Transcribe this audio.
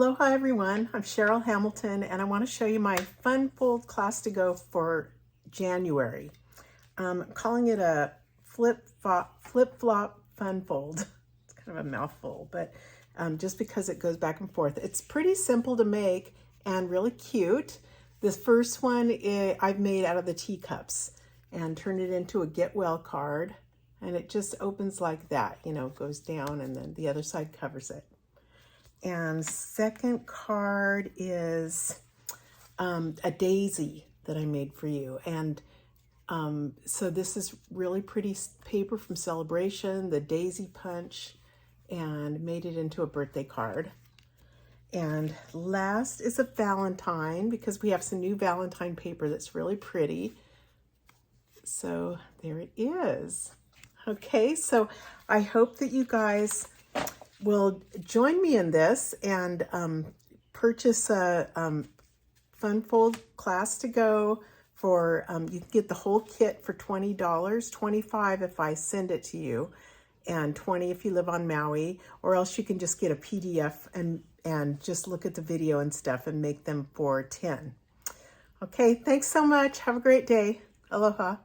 Aloha everyone, I'm Cheryl Hamilton and I want to show you my Fun Fold class to go for January. I'm calling it a flip-flop fun fold. It's kind of a mouthful, but just because it goes back and forth. It's pretty simple to make and really cute. This first one I've made out of the teacups and turned it into a get well card, and it just opens like that, you know, goes down and then the other side covers it. And second card is a daisy that I made for you. And so this is really pretty paper from Celebration, the daisy punch, and made it into a birthday card. And last is a Valentine, because we have some new Valentine paper that's really pretty. So there it is. Okay, so I hope that you guys will join me in this and purchase a Fun Fold class to go for, you can get the whole kit for $20, $25 if I send it to you, and $20 if you live on Maui, or else you can just get a PDF and just look at the video and stuff and make them for $10. Okay, thanks so much. Have a great day. Aloha.